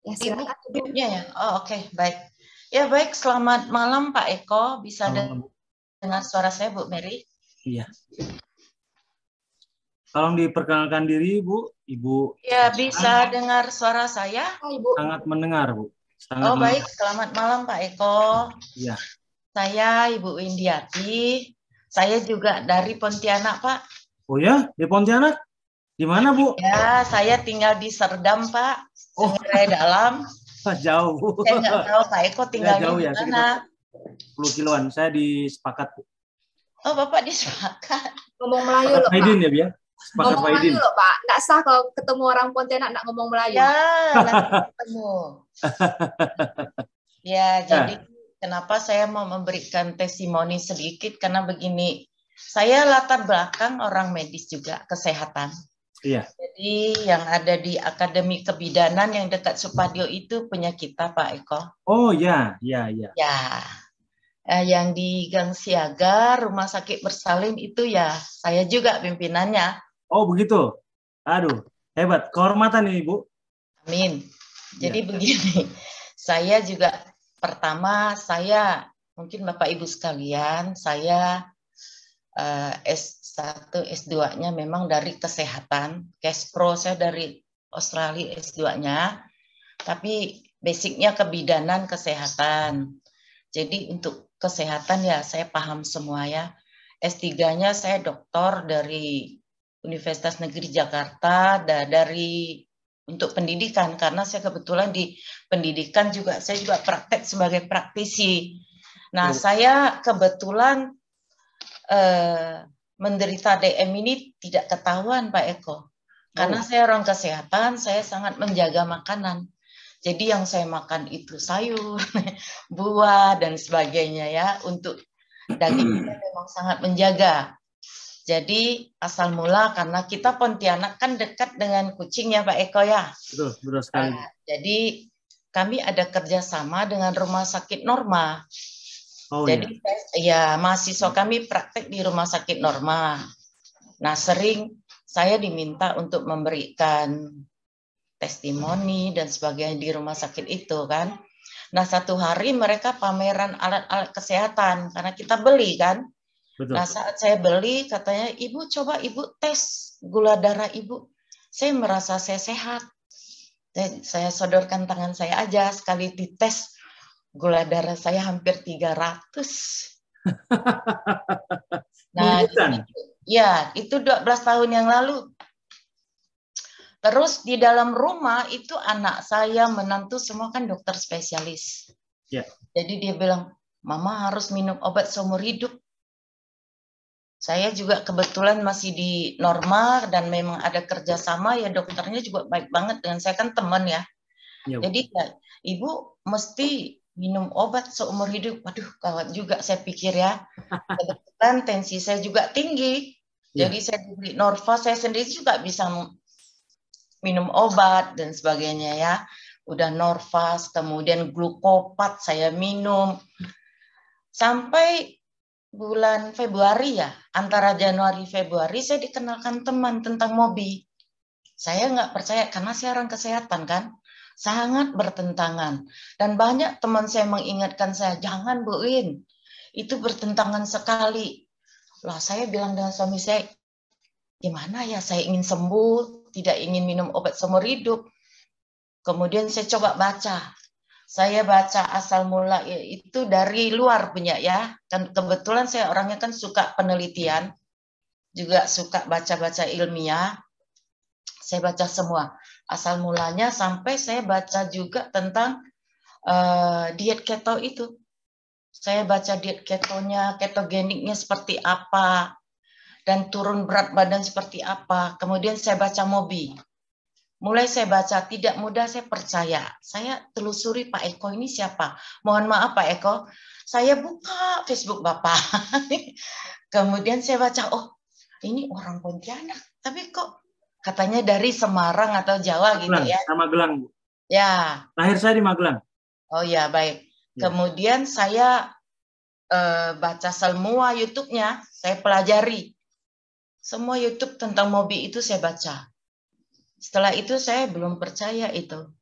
Ya, Ibu silakan Ibu. Ibunya ya. Oh, oke, baik. Ya, baik. Selamat malam Pak Eko. Bisa Halo, dengar suara saya Bu Mary? iya. Tolong diperkenalkan diri, Bu. Ibu Ya, bisa dengar suara saya? Ibu. sangat mendengar, Bu. Sangat Oh, baik. mendengar. Selamat malam Pak Eko. Iya. Saya Ibu Windiati. Saya juga dari Pontianak, Pak. Oh ya, di Pontianak? Di mana, Bu? Ya, saya tinggal di Serdam, Pak. Oh, Sengerai Dalam. jauh, Bu. Saya nggak tahu Pak Eko Ya, tinggalnya jauh di ya, sekitar mana. 10 kiloan. Saya di Sepakat, Bu. Oh, Bapak di Sepakat. Ngomong Melayu Sepakat loh, Pak. Faidin ya, Bia? Sepakat Ngomong Melayu Faidin. loh, Pak. Nggak sah kalau ketemu orang Pontianak nggak ngomong Melayu. Ya, nanti ketemu. Ya, jadi Ya, kenapa saya mau memberikan testimoni sedikit, karena begini, saya latar belakang orang medis juga, kesehatan. iya. Jadi yang ada di Akademi Kebidanan yang dekat Supadio itu punya kita, Pak Eko. Oh ya, ya, ya. Ya, yang di Gang Siaga, Rumah Sakit Bersalin itu ya saya juga pimpinannya. Oh begitu. Aduh, hebat. Kehormatan ini, Bu. Amin. Jadi Iya. begini, saya juga pertama, saya mungkin Bapak Ibu sekalian, saya S1, S2-nya memang dari kesehatan, cash pro saya dari Australia S2-nya, tapi basicnya kebidanan kesehatan. Jadi untuk kesehatan ya saya paham semua ya. S3-nya saya doktor dari Universitas Negeri Jakarta, dari untuk pendidikan, karena saya kebetulan di pendidikan juga, saya juga praktek sebagai praktisi. Nah, saya kebetulan menderita DM ini tidak ketahuan Pak Eko. Karena saya orang kesehatan, saya sangat menjaga makanan. Jadi yang saya makan itu sayur, buah, dan sebagainya ya. Untuk daging saya memang sangat menjaga. Jadi asal mula karena kita Pontianak kan dekat dengan Kucing ya Pak Eko ya. Betul, betul sekali. Jadi kami ada kerjasama dengan Rumah Sakit Norma. Oh Jadi ya mahasiswa kami praktek di Rumah Sakit Norma. Nah sering saya diminta untuk memberikan testimoni dan sebagainya di rumah sakit itu kan. Nah satu hari mereka pameran alat-alat kesehatan karena kita beli kan. betul. Nah saat saya beli katanya, ibu coba ibu tes gula darah ibu. Saya merasa saya sehat. Saya sodorkan tangan saya aja, sekali dites gula darah saya hampir 300. Nah, ya itu 12 tahun yang lalu. Terus di dalam rumah itu anak saya, menantu semua kan dokter spesialis. Ya. Jadi dia bilang, mama harus minum obat seumur hidup. Saya juga kebetulan masih di Norma dan memang ada kerjasama ya, dokternya juga baik banget dengan saya, kan teman ya. Jadi ya, ibu mesti minum obat seumur hidup. Waduh, kawat juga saya pikir ya. Kebetulan tensi saya juga tinggi. Jadi saya diberi Norva, saya sendiri juga bisa minum obat dan sebagainya ya. Udah Norvas, kemudian glukopat saya minum. Sampai bulan Februari ya, antara Januari Februari saya dikenalkan teman tentang Mobi. Saya nggak percaya karena saya orang kesehatan kan, sangat bertentangan. Dan banyak teman saya mengingatkan saya, jangan Bu Win, itu bertentangan sekali. Lah saya bilang dengan suami saya, gimana ya, saya ingin sembuh, tidak ingin minum obat seumur hidup. Kemudian saya coba baca. Saya baca asal mula itu dari luar punya ya. Kan kebetulan saya orangnya kan suka penelitian, juga suka baca-baca ilmiah. Saya baca semua. Asal mulanya sampai saya baca juga tentang diet keto itu. Saya baca diet ketonya, ketogeniknya seperti apa, dan turun berat badan seperti apa. Kemudian saya baca Mobi. Mulai saya baca, tidak mudah saya percaya. Saya telusuri Pak Eko ini siapa. Mohon maaf Pak Eko, saya buka Facebook Bapak. Kemudian saya baca, oh ini orang Pontianak. Tapi kok katanya dari Semarang atau Jawa gitu ya. Magelang, Bu. Ya. Lahir saya di Magelang. Oh ya, baik. Kemudian saya baca semua YouTube-nya, saya pelajari. Semua YouTube tentang Mobi itu saya baca. Setelah itu saya belum percaya itu.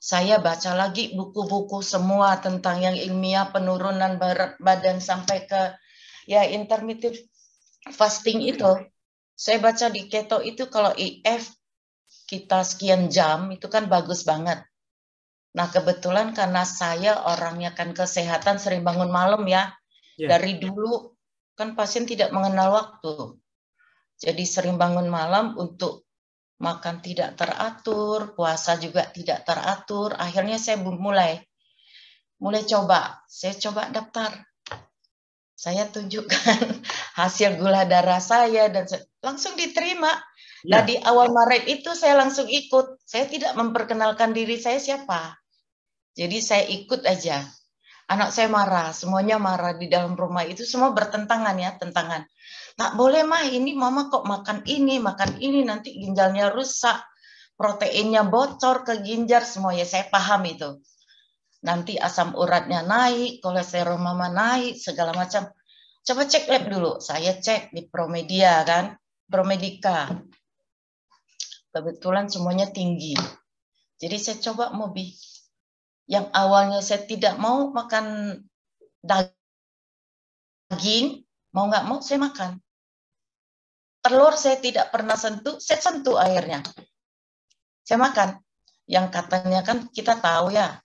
saya baca lagi buku-buku semua tentang yang ilmiah penurunan berat badan sampai ke ya intermittent fasting itu. Saya baca di keto itu kalau IF kita sekian jam itu kan bagus banget. Nah kebetulan karena saya orangnya kan kesehatan sering bangun malam ya. Dari dulu kan pasien tidak mengenal waktu. Jadi sering bangun malam untuk makan tidak teratur, puasa juga tidak teratur. Akhirnya saya mulai coba. Saya coba daftar. Saya tunjukkan hasil gula darah saya dan langsung diterima. Nah di awal Maret itu saya langsung ikut. Saya tidak memperkenalkan diri saya siapa. Jadi saya ikut aja. Anak saya marah, semuanya marah di dalam rumah itu semua bertentangan ya, tentangan. Tak boleh mah ini mama kok makan ini nanti ginjalnya rusak, proteinnya bocor ke ginjal semua ya saya paham itu. Nanti asam uratnya naik, kolesterol mama naik, segala macam. Coba cek lab dulu. Saya cek di Promedia kan, Promedica. Kebetulan semuanya tinggi. Jadi saya coba Mobi. Yang awalnya saya tidak mau makan daging, mau nggak mau saya makan. Telur saya tidak pernah sentuh, saya sentuh akhirnya. Saya makan. Yang katanya kan kita tahu ya,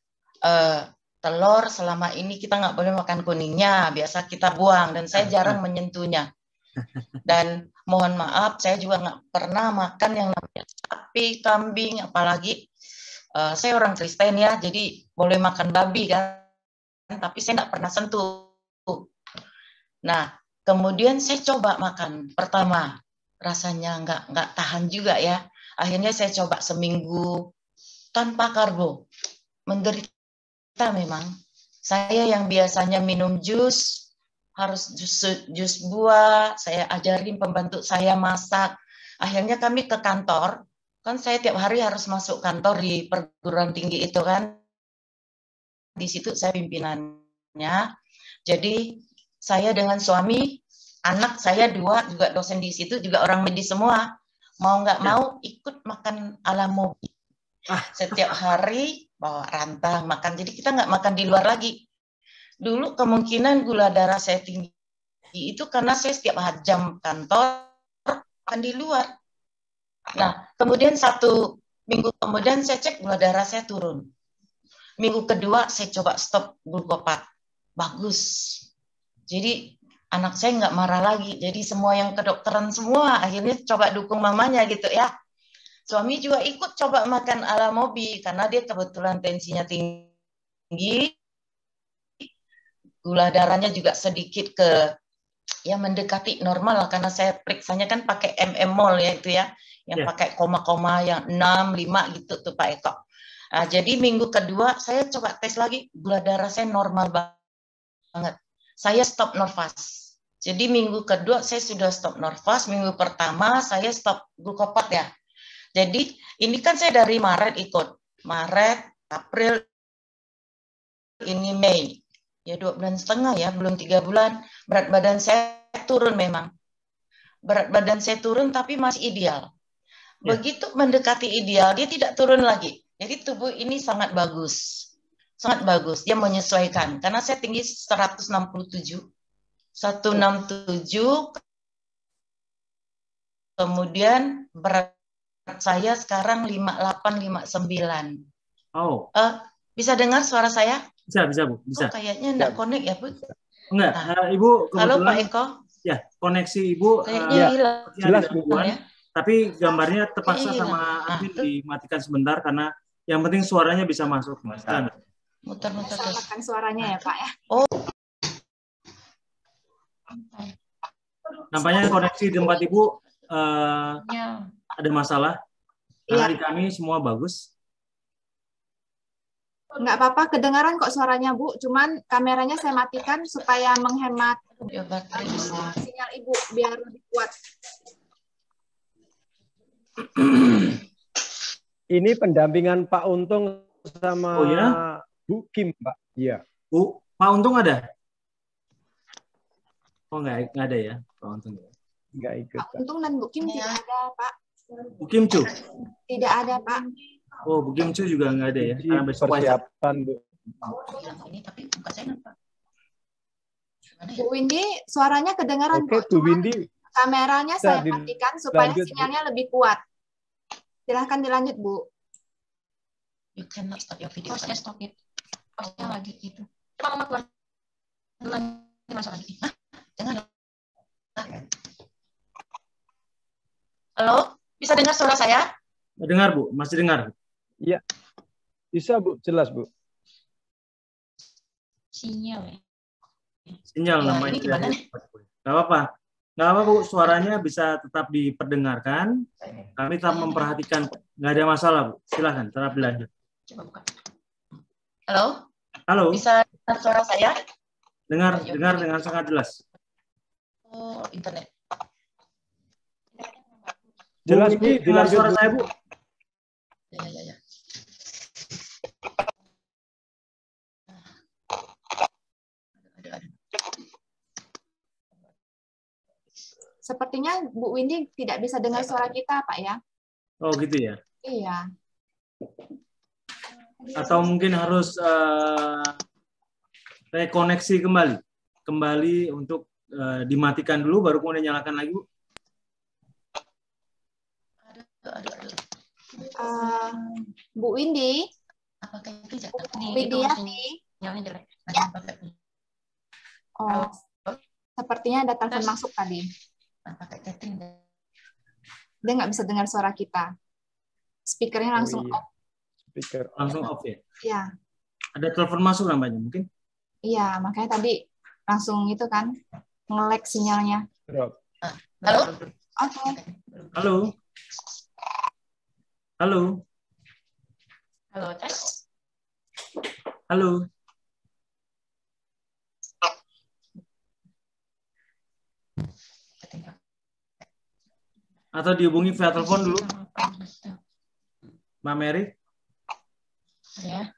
telur selama ini kita nggak boleh makan kuningnya, biasa kita buang dan saya jarang menyentuhnya. Dan mohon maaf, saya juga nggak pernah makan yang namanya sapi, kambing, apalagi saya orang Kristen ya, jadi boleh makan babi kan, tapi saya nggak pernah sentuh. Nah, kemudian saya coba makan pertama, rasanya nggak tahan juga ya. Akhirnya saya coba seminggu tanpa karbo, menderita memang. Saya yang biasanya minum jus, harus jus buah, saya ajarin pembantu saya masak. Akhirnya kami ke kantor, kan saya tiap hari harus masuk kantor di perguruan tinggi itu kan. Di situ saya pimpinannya. Jadi saya dengan suami, anak saya 2 juga dosen di situ, juga orang medis semua. Mau nggak mau ikut makan ala Mobi. Setiap hari bawa rantang makan. Jadi kita nggak makan di luar lagi. Dulu kemungkinan gula darah saya tinggi itu karena saya setiap jam kantor makan di luar. Nah, kemudian 1 minggu kemudian saya cek gula darah saya turun. Minggu kedua saya coba stop glukopat. Bagus. Jadi anak saya nggak marah lagi. Jadi semua yang kedokteran semua akhirnya coba dukung mamanya gitu ya. Suami juga ikut coba makan ala Mobi karena dia kebetulan tensinya tinggi. Gula darahnya juga sedikit ya mendekati normal lah karena saya periksanya kan pakai mmol ya itu ya. Yang pakai koma-koma yang 6, 5 gitu tuh Pak Eko. Nah, jadi minggu kedua saya coba tes lagi, gula darah saya normal banget. Saya stop Norfas. Jadi minggu kedua saya sudah stop Norfas, minggu pertama saya stop glukopat ya. Jadi ini kan saya dari Maret ikut. Maret, April, ini Mei. Ya 2,5 bulan ya, belum 3 bulan. Berat badan saya turun memang. Berat badan saya turun tapi masih ideal. Begitu mendekati ideal, dia tidak turun lagi. Jadi tubuh ini sangat bagus. Sangat bagus, dia menyesuaikan. Karena saya tinggi 167, kemudian berat saya sekarang 58, 59. Oh. Bisa dengar suara saya? Bisa Bu, bisa. Oh, kayaknya enggak connect ya, Bu? Enggak, Ibu kebetulan. Halo Pak Eko. Ya, koneksi Ibu jelas Bu. Tapi gambarnya terpaksa sama admin dimatikan sebentar karena yang penting suaranya bisa masuk. Muter-muter terus. Suaranya ya Pak ya. Oh. Nampaknya koneksi di tempat Ibu ada masalah. Karena di kami semua bagus. Nggak apa-apa, kedengaran kok suaranya Bu. Cuman kameranya saya matikan supaya menghemat sinyal Ibu biar lebih kuat. Ini pendampingan Pak Untung sama Bu Kim, Pak. Iya. Bu, Pak Untung ada? Oh, nggak ada ya, Pak Untung. Nggak ikut. Pak Untung dan Bu Kim tidak ada, Pak. Bu Kim, Cu? Tidak ada, Pak. Oh, Bu Kim Chu juga nggak ada ya? Karena besok persiapan, Bu. Ini tapi bukan saya nampak. Bu Windy, suaranya kedengaran. Oke, Bu Windy. Kameranya saya matikan supaya sinyalnya lebih kuat. Silahkan dilanjut, Bu. You cannot stop your video. Saya stop it. Saya lagi gitu. Coba Mama keluar. Ini masuk lagi. Jangan. Halo, bisa dengar suara saya? Dengar, Bu. Masih dengar? Iya. Bisa, Bu. Jelas, Bu. Sinyal ya. Sinyal namanya. Ini gimana nih? Nggak apa-apa. Nggak apa, Bu. Suaranya bisa tetap diperdengarkan. Kami tetap memperhatikan. Nggak ada masalah, Bu. Silahkan. Tetap dilanjut. Coba buka. Halo? Halo. Bisa dengar suara saya? Dengar dengan sangat jelas. Oh, internet. Jelas, Bu. Dengar suara saya, Bu. Ya. Sepertinya Bu Windy tidak bisa dengar suara kita, Pak ya? Oh, gitu ya? Iya. Atau mungkin harus rekoneksi kembali untuk dimatikan dulu, baru kemudian nyalakan lagi, Bu. Bu Windy, Apakah itu jatuh? Widiati. Sinyalnya jelek. Oh, sepertinya ada telepon masuk tadi. Pakai setting. Dia nggak bisa dengar suara kita. Speakernya langsung off. Speaker Langsung off ya? Iya. Ada telepon masuk namanya mungkin? Iya, makanya tadi langsung itu kan nge-lag sinyalnya. drop. Halo? Oke. Halo? Halo? Halo, tes. Halo? Atau dihubungi via telepon dulu, Mbak Mary? Ya.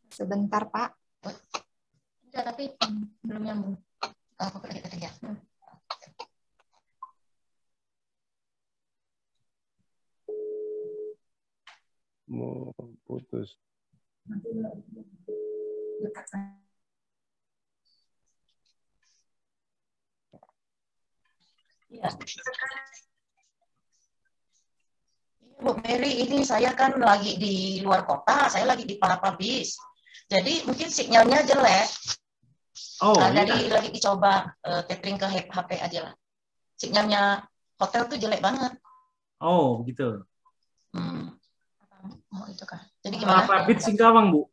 Sebentar, Pak. Enggak, tapi belum nyambung. Aku pakai setting ya. Mau putus. Ya. Bu Mary, ini saya kan lagi di luar kota, saya lagi di Palapa-Beach. Jadi mungkin sinyalnya jelek. Oh, nah, iya. lagi dicoba tethering ke HP aja lah. Sinyalnya hotel tuh jelek banget. Oh, begitu. Oh, itu kan. Jadi gimana? Palapa Beach Singkawang, Bu.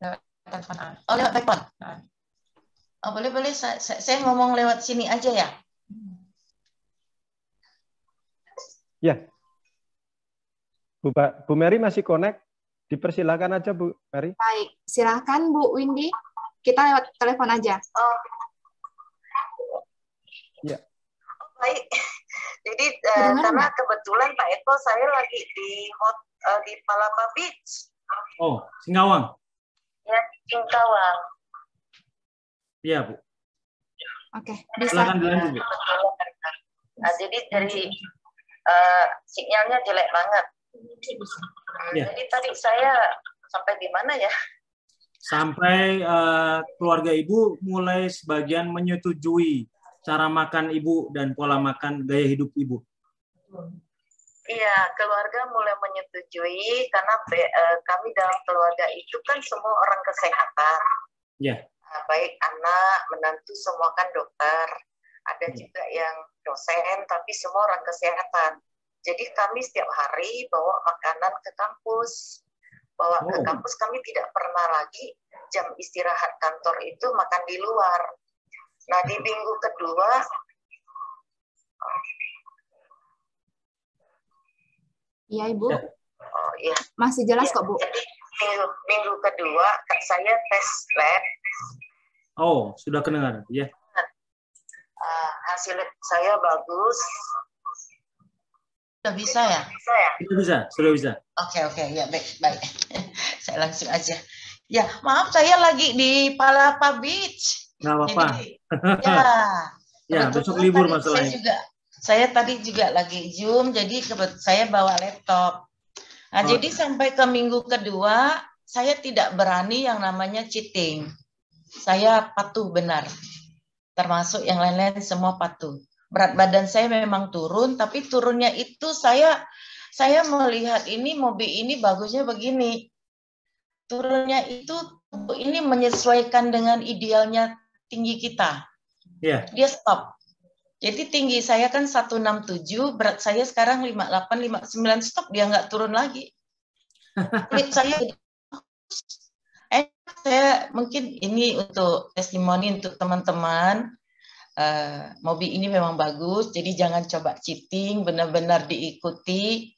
Lewat telepon. Oh, lewat telepon. Oh, boleh. Saya ngomong lewat sini aja ya. Ya. Bu Mary masih connect? Dipersilakan aja, Bu Mary. Baik, silakan Bu Windy. Kita lewat telepon aja. Oh. Ya. Baik. Jadi karena kebetulan Pak Eko saya lagi di Palapa Beach. Oh, Singkawang. Ya, Singkawang. Iya, Bu. Oke, bisa. Silakan dilanjut, Bu. Nah, jadi dari sinyalnya jelek banget. Ya. Jadi tadi saya sampai di mana ya? Sampai keluarga Ibu mulai sebagian menyetujui cara makan Ibu dan pola makan gaya hidup Ibu. Iya, keluarga mulai menyetujui karena kami dalam keluarga itu kan semua orang kesehatan. Ya. Baik anak, menantu semua kan dokter. Ada juga yang dosen, tapi semua orang kesehatan. Jadi kami setiap hari bawa makanan ke kampus. Ke kampus kami tidak pernah lagi jam istirahat kantor itu makan di luar. Nah, di minggu kedua, Iya, Ibu. oh iya, Masih jelas kok, Bu. jadi minggu kedua saya tes lab. Oh, sudah kedengaran, ya. Hasil saya bagus. Sudah bisa ya? Sudah bisa. Oke, ya baik. Saya langsung aja. Ya, maaf saya lagi di Palapa Beach. Nggak apa-apa. Ya, ya besok libur masalahnya. Saya tadi juga lagi Zoom, jadi saya bawa laptop. Nah, jadi sampai ke minggu kedua, saya tidak berani yang namanya cheating. Saya patuh benar. Termasuk yang lain-lain semua patuh. Berat badan saya memang turun, tapi turunnya itu saya melihat ini mobil ini bagusnya begini. Turunnya itu ini menyesuaikan dengan idealnya tinggi kita. Yeah. Dia stop. Jadi tinggi saya kan 167, berat saya sekarang 58, 59, stop, dia nggak turun lagi. Kulit saya saya mungkin ini untuk testimoni untuk teman-teman. Mobil ini memang bagus, jadi jangan coba cheating, benar-benar diikuti.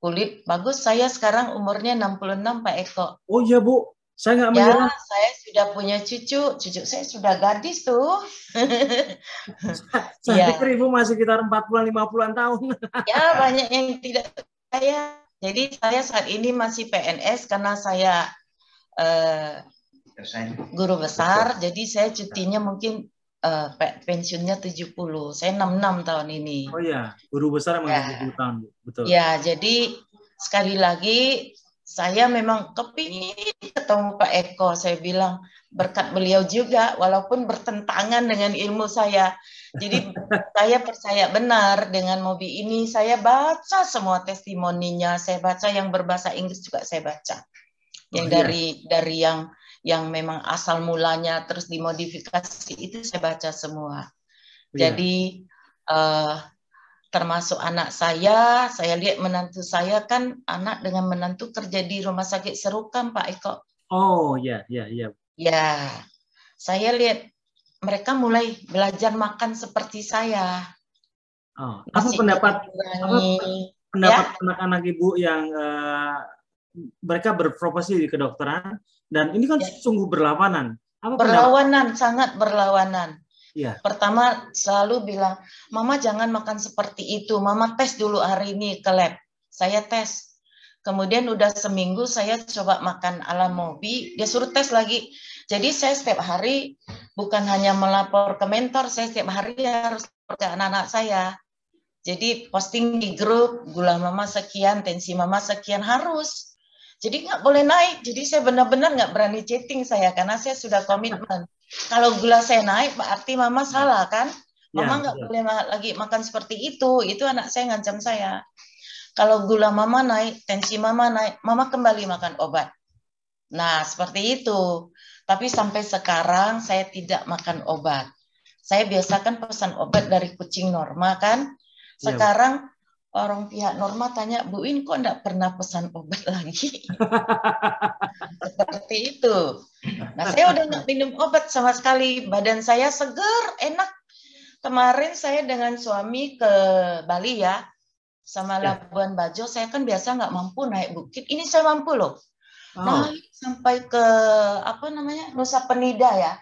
Kulit bagus, saya sekarang umurnya 66 Pak Eko. Oh iya Bu, saya nggak menyerah. Ya, saya sudah punya cucu saya sudah gadis tuh. Saya pikir Ibu masih sekitar 40-50-an tahun. Ya, banyak yang tidak saya. Jadi saya saat ini masih PNS karena saya guru besar, jadi saya cutinya mungkin pensiunnya 70. Saya 66 tahun ini. Oh iya, guru besar emang 70 tahun, betul. Ya, jadi sekali lagi saya memang kepingin ketemu Pak Eko. Saya bilang berkat beliau juga, walaupun bertentangan dengan ilmu saya. Jadi saya percaya benar dengan mobil ini. Saya baca semua testimoninya, saya baca yang berbahasa Inggris juga saya baca. Yang dari yang memang asal mulanya terus dimodifikasi itu saya baca semua. Jadi termasuk anak saya lihat menantu saya kan anak dengan menantu kerja di rumah sakit Serukan Pak Eko. Oh iya. Ya, saya lihat mereka mulai belajar makan seperti saya. Apa pendapat anak-anak Ibu yang mereka berprofesi di kedokteran dan ini kan sungguh berlawanan. Sangat berlawanan. Ya. Pertama selalu bilang, Mama jangan makan seperti itu. Mama tes dulu hari ini ke lab. Saya tes. Kemudian udah seminggu saya coba makan ala Mobi, dia suruh tes lagi. Jadi saya setiap hari bukan hanya melapor ke mentor, saya setiap hari harus lapor ke anak-anak saya. Jadi posting di grup, gula Mama sekian, tensi Mama sekian, harus. Jadi nggak boleh naik. Jadi saya benar-benar nggak berani chatting saya karena saya sudah komitmen. Kalau gula saya naik, berarti Mama salah kan? Mama nggak boleh lagi makan seperti itu. Itu anak saya ngancam saya. Kalau gula Mama naik, tensi Mama naik, Mama kembali makan obat. Nah seperti itu. Tapi sampai sekarang saya tidak makan obat. Saya biasakan pesan obat dari kucing Norma kan. Sekarang orang pihak Norma tanya, Bu In kok enggak pernah pesan obat lagi? Seperti itu. Nah saya udah nggak minum obat sama sekali. Badan saya segar, enak. Kemarin saya dengan suami ke Bali ya. Sama Labuan Bajo, saya kan biasa nggak mampu naik bukit. Ini saya mampu loh. Naik sampai ke Nusa Penida ya.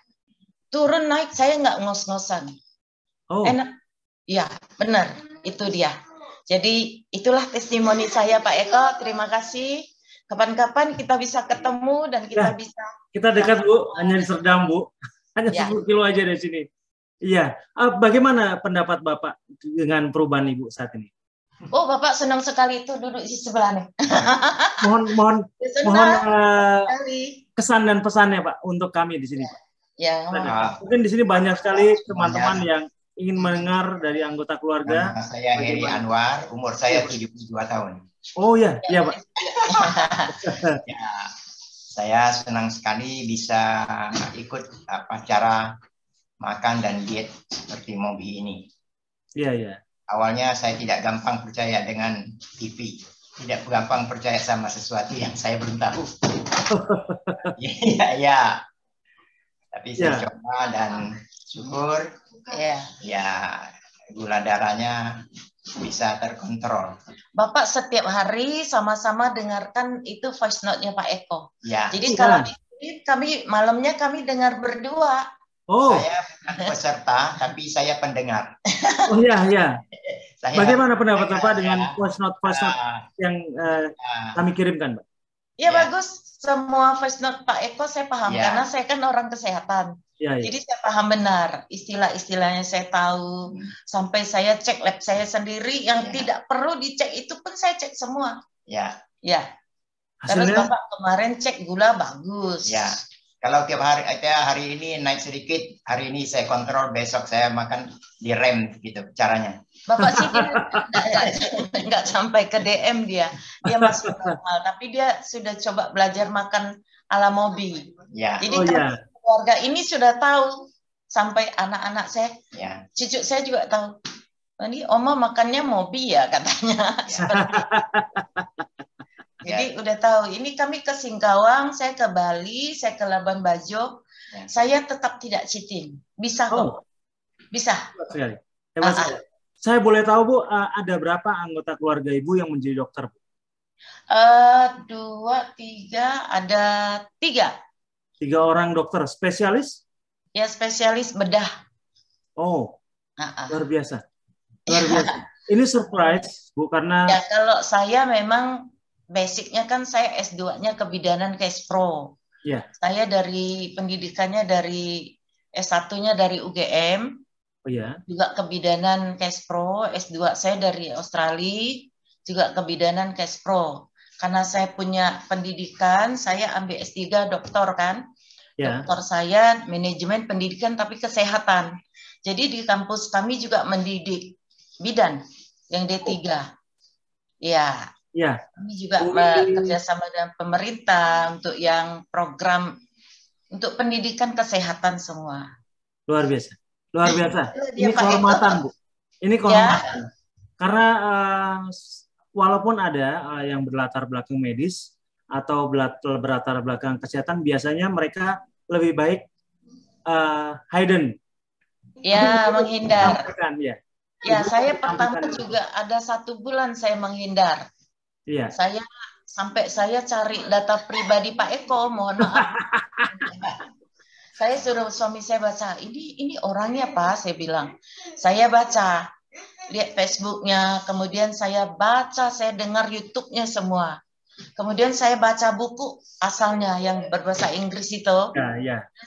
Turun naik saya nggak ngos-ngosan. Enak. Ya benar, itu dia. Jadi itulah testimoni saya Pak Eko. Terima kasih. Kapan-kapan kita bisa ketemu dan kita bisa. Kita dekat Bu, hanya di Serdang Bu. Hanya 10 kilo aja dari sini. Iya. Bagaimana pendapat Bapak dengan perubahan Ibu saat ini? Oh, Bapak senang sekali itu duduk di sebelah nih. mohon kesan dan pesannya Pak untuk kami di sini Pak. Ya. Mungkin di sini banyak sekali teman-teman yang ingin mendengar dari anggota keluarga. Nama saya Heri Anwar, umur saya 72 tahun. Oh iya Pak. Ya, saya senang sekali bisa ikut acara makan dan diet seperti Mobi ini. Iya. Awalnya saya tidak gampang percaya dengan TV, tidak gampang percaya sama sesuatu yang saya belum tahu. Iya. Tapi saya coba dan syukur. Ya, gula darahnya bisa terkontrol. Bapak setiap hari sama-sama dengarkan itu voice note-nya Pak Eko. Ya. Jadi kalau kami malamnya kami dengar berdua. Saya bukan peserta, tapi saya pendengar. Oh iya. Bagaimana pendapat Bapak dengan voice note yang kami kirimkan, Pak? Ya, bagus. Semua voice note Pak Eko saya paham karena saya kan orang kesehatan. Jadi saya paham benar istilah-istilahnya, saya tahu. Sampai saya cek lab saya sendiri yang tidak perlu dicek itu pun saya cek semua. Ya. Terus Hasilnya? Bapak kemarin cek gula bagus. Ya. Kalau tiap hari ini naik sedikit, hari ini saya kontrol, besok saya makan direm gitu caranya. Bapak sih nggak sampai ke DM dia masih normal, tapi dia sudah coba belajar makan ala Mobi. Jadi keluarga ini sudah tahu, sampai anak-anak saya, cucu saya juga tahu. Ini Oma makannya Mobi ya katanya. Jadi udah tahu. Ini kami ke Singkawang, saya ke Bali, saya ke Labuan Bajo. Saya tetap tidak cheating. Bisa kok. Bisa. Hebat sekali. Saya boleh tahu Bu, ada berapa anggota keluarga Ibu yang menjadi dokter? 2, 3, ada 3. 3 orang dokter spesialis? Ya, spesialis bedah. Oh, luar biasa. Luar biasa. Ini surprise Bu, karena ya, kalau saya memang basicnya kan saya S2-nya kebidanan Kespro. Saya dari pendidikannya dari S1-nya dari UGM. Juga kebidanan Kespro. S2 saya dari Australia, juga kebidanan Kespro. Karena saya punya pendidikan, saya ambil S3 doktor kan. Doktor saya manajemen pendidikan tapi kesehatan. Jadi di kampus kami juga mendidik bidan yang D3. Kami juga bekerjasama dengan pemerintah untuk yang program untuk pendidikan kesehatan semua. Luar biasa. Luar biasa. Ini kehormatan, Bu. Ini kehormatan. Karena walaupun ada yang berlatar belakang medis atau berlatar belakang kesehatan, biasanya mereka lebih baik hidden. Menghindar. Saya pertama juga ada 1 bulan saya menghindar. Saya cari data pribadi Pak Eko, mohon maaf. Saya suruh suami saya baca, ini orangnya Pak, saya bilang. Saya baca, lihat Facebooknya, kemudian saya baca, saya dengar YouTube-nya semua. Kemudian saya baca buku asalnya yang berbahasa Inggris itu.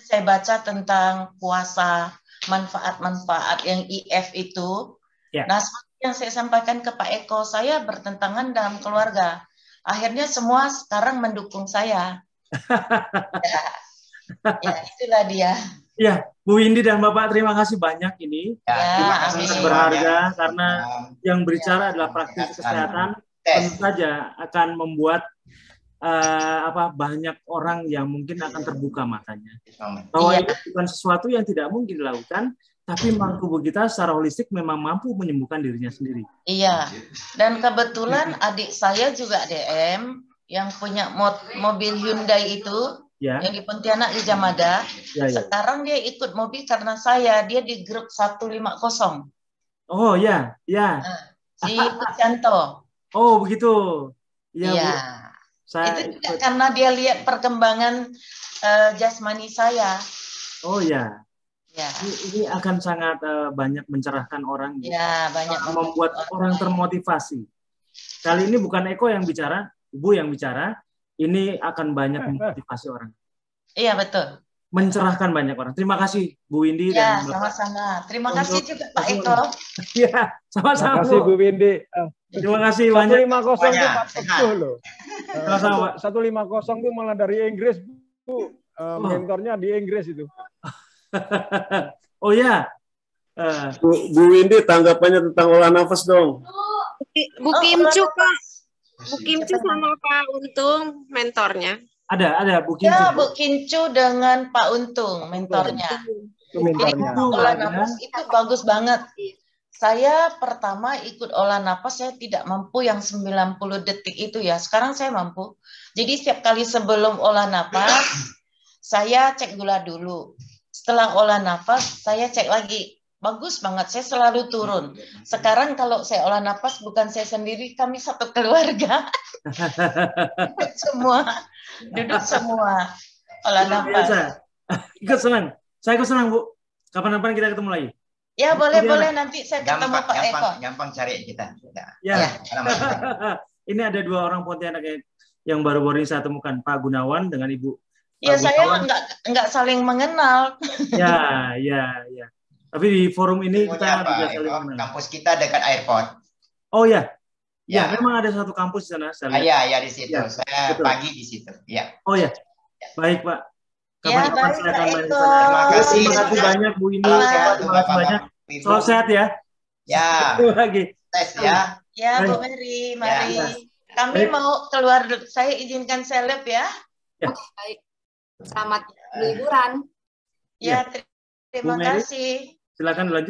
Saya baca tentang puasa, manfaat-manfaat yang IF itu. Nah, yang saya sampaikan ke Pak Eko, saya bertentangan dalam keluarga. Akhirnya semua sekarang mendukung saya. Itulah dia. Bu Windy dan Bapak, terima kasih banyak ini. Terima kasih berharga karena yang berbicara adalah praktisi kesehatan. Tentu saja akan membuat banyak orang yang mungkin akan terbuka matanya. Bahwa itu bukan sesuatu yang tidak mungkin dilakukan, tapi tubuh kita secara holistik memang mampu menyembuhkan dirinya sendiri. Dan kebetulan adik saya juga DM yang punya mobil Hyundai itu, yang di Pontianak di Jamada. Sekarang dia ikut mobil karena dia di grup 150. Oh ya. Si Pujanto. Oh begitu. Bu. Itu juga karena dia lihat perkembangan jasmani saya. Oh ya. Ini akan sangat banyak mencerahkan orang. Banyak membuat orang termotivasi. Kali ini bukan Eko yang bicara, Ibu yang bicara. Ini akan banyak memotivasi orang. Iya betul. Mencerahkan banyak orang. Terima kasih Bu Windy dan Bapak. Sama-sama. Terima kasih juga Pak Eko. Sama-sama. Terima kasih Bu Windy. Terima kasih banyak. 150 itu Pak loh. Sama-sama. 150 itu malah dari Inggris, Bu. Mentornya di Inggris itu. Oh ya. Bu Windy, tanggapannya tentang olah nafas dong. Bu Kimcu, Pak. Bu Kimcu sama Pak Untung, mentornya. Ada Bu Kimcu. Bu Kimcu dengan Pak Untung, mentornya. Jadi olah nafas itu bagus banget. Saya pertama ikut olah nafas, saya tidak mampu yang 90 detik itu ya. Sekarang saya mampu. Jadi setiap kali sebelum olah nafas, saya cek gula dulu. Setelah olah nafas, saya cek lagi. Bagus banget, saya selalu turun. Sekarang kalau saya olah nafas, bukan saya sendiri, kami satu keluarga. Duduk semua. Olah nafas. Ikut senang. Saya ikut senang, Bu. Kapan-kapan kita ketemu lagi. Ya, boleh. Nanti saya ketemu Pak Eko. Gampang cari kita. Ini ada 2 orang Pontianak yang baru-baru ini saya temukan, Pak Gunawan dengan Ibu. Ya, saya nggak saling mengenal. Ya. Tapi di forum ini kita juga saling mengenal. Kampus kita dekat airport. Oh ya. Ya, memang ada satu kampus di sana. Iya, di situ. Ya, saya betul. Pagi di situ. Ya. Oh ya. Baik, Pak. Kapan-kapan saya akan main di sana. Terima kasih banyak Bu Indi. Terima kasih banyak. Selalu sehat ya. Ya. Lagi. Tes ya. Ya, Bu Mary, mari. Ya. Kami mau keluar dulu. Saya izinkan seleb ya. Baik. Selamat liburan. Ya, terima kasih. Silakan lanjut.